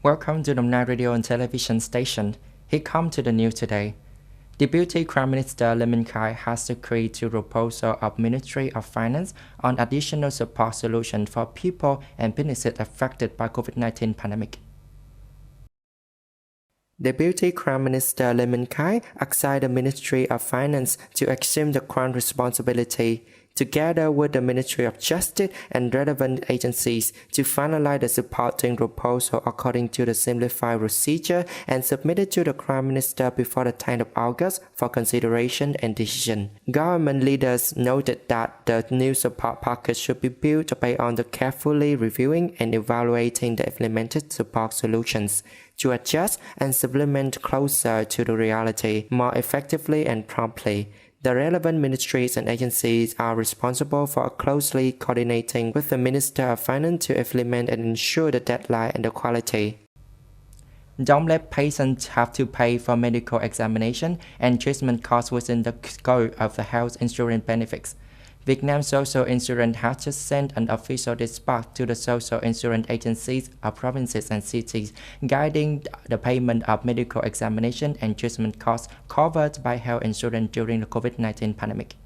Welcome to Đồng Nai Radio and Television Station. Here come to the news today. Deputy Prime Minister Lee Minh-khai has agreed to proposal of Ministry of Finance on additional support solution for people and businesses affected by COVID-19 pandemic. Deputy Prime Minister Lee Minh-khai asked the Ministry of Finance to assume the crown responsibility, together with the Ministry of Justice and relevant agencies, to finalize the supporting proposal according to the simplified procedure and submit it to the Prime Minister before the 10th of August for consideration and decision. Government leaders noted that the new support package should be built based on the carefully reviewing and evaluating the implemented support solutions to adjust and supplement closer to the reality more effectively and promptly. The relevant ministries and agencies are responsible for closely coordinating with the Minister of Finance to implement and ensure the deadline and the quality. Don't let patients have to pay for medical examination and treatment costs within the scope of the health insurance benefits. Vietnam Social Insurance has just sent an official dispatch to the social insurance agencies of provinces and cities, guiding the payment of medical examination and treatment costs covered by health insurance during the COVID-19 pandemic.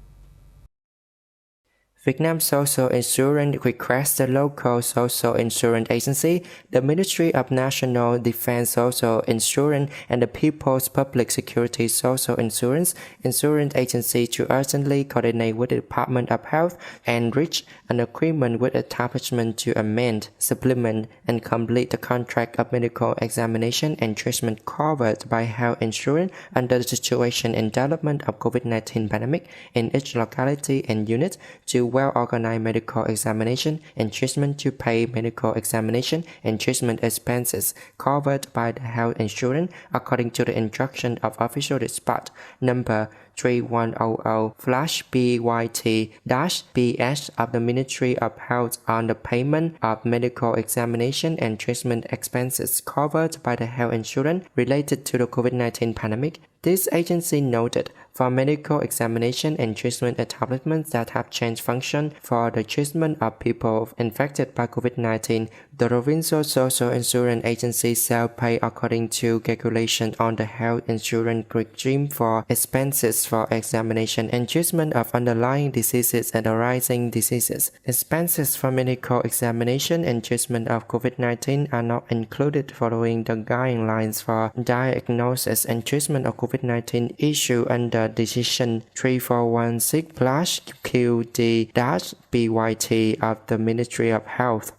Vietnam Social Insurance requests the local social insurance agency, the Ministry of National Defense Social Insurance, and the People's Public Security Social Insurance Agency to urgently coordinate with the Department of Health and reach an agreement with establishment to amend, supplement, and complete the contract of medical examination and treatment covered by health insurance under the situation and development of COVID-19 pandemic in each locality and unit to well-organized medical examination and treatment to pay medical examination and treatment expenses covered by the health insurance according to the instruction of Official Dispatch number 3100/BYT-BS of the Ministry of Health on the payment of medical examination and treatment expenses covered by the health insurance related to the COVID-19 pandemic. This agency noted for medical examination and treatment establishments that have changed function for the treatment of people infected by COVID-19, the Provincial Social Insurance Agency shall pay according to regulation on the health insurance regime for expenses for examination and treatment of underlying diseases and arising diseases. Expenses for medical examination and treatment of COVID-19 are not included following the guidelines for diagnosis and treatment of COVID-19 issued under Decision 3416/QD-BYT of the Ministry of Health.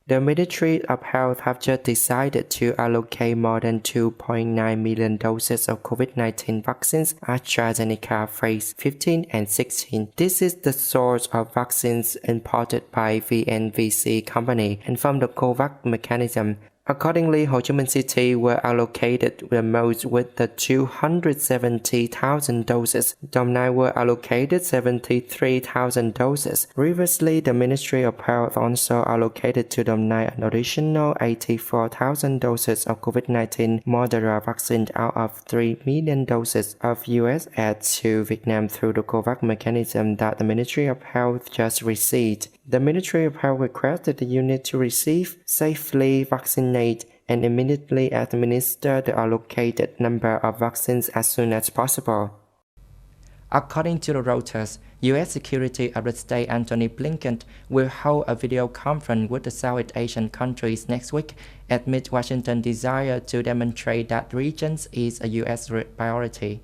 The Ministry of Health have just decided to allocate more than 2.9 million doses of COVID-19 vaccines AstraZeneca phase 15 and 16. This is the source of vaccines imported by VNVC company and from the COVAX mechanism. Accordingly, Ho Chi Minh City were allocated the most with the 270,000 doses. Dom Nai were allocated 73,000 doses. Previously, the Ministry of Health also allocated to Dom Nai an additional 84,000 doses of COVID-19 Moderna vaccine out of 3 million doses of US aid to Vietnam through the COVAX mechanism that the Ministry of Health just received. The Ministry of Health requested the unit to receive, safely vaccinate, and immediately administer the allocated number of vaccines as soon as possible. According to the Reuters, U.S. Secretary of State Antony Blinken will hold a video conference with the Southeast Asian countries next week amid Washington's desire to demonstrate that the region is a U.S. priority.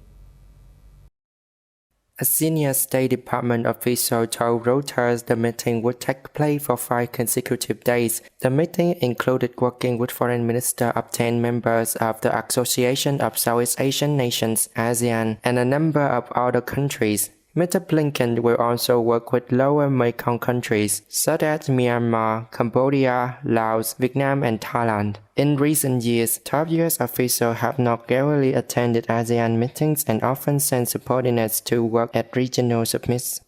A senior State Department official told Reuters the meeting would take place for 5 consecutive days. The meeting included working with foreign ministers of 10 members of the Association of Southeast Asian Nations, ASEAN, and a number of other countries. Mr. Blinken will also work with lower Mekong countries such as Myanmar, Cambodia, Laos, Vietnam, and Thailand. In recent years, top U.S. officials have not regularly attended ASEAN meetings and often sent subordinates to work at regional summits.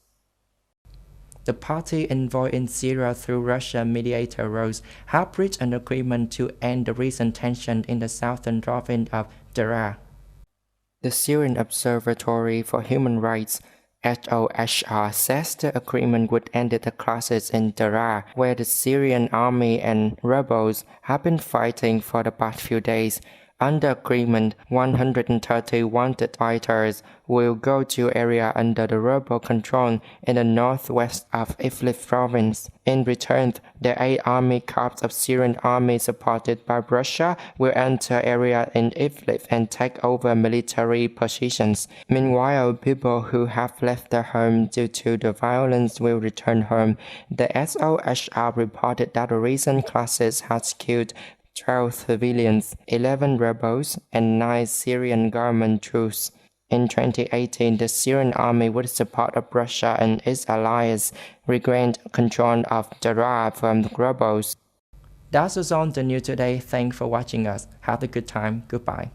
The party envoy in Syria through Russian mediator roles have reached an agreement to end the recent tension in the southern province of Daraa. The Syrian Observatory for Human Rights SOHR says the agreement would end the clashes in Daraa, where the Syrian army and rebels have been fighting for the past few days. Under agreement, 130 wanted fighters will go to area under the rebel control in the northwest of Idlib province. In return, the 8 army corps of Syrian army supported by Russia will enter area in Idlib and take over military positions. Meanwhile, people who have left their home due to the violence will return home. The SOHR reported that the recent clashes has killed 12 civilians, 11 rebels, and 9 Syrian government troops. In 2018, the Syrian army with support of Russia and its allies regained control of Daraa from the rebels. That's all on the news today. Thanks for watching us. Have a good time. Goodbye.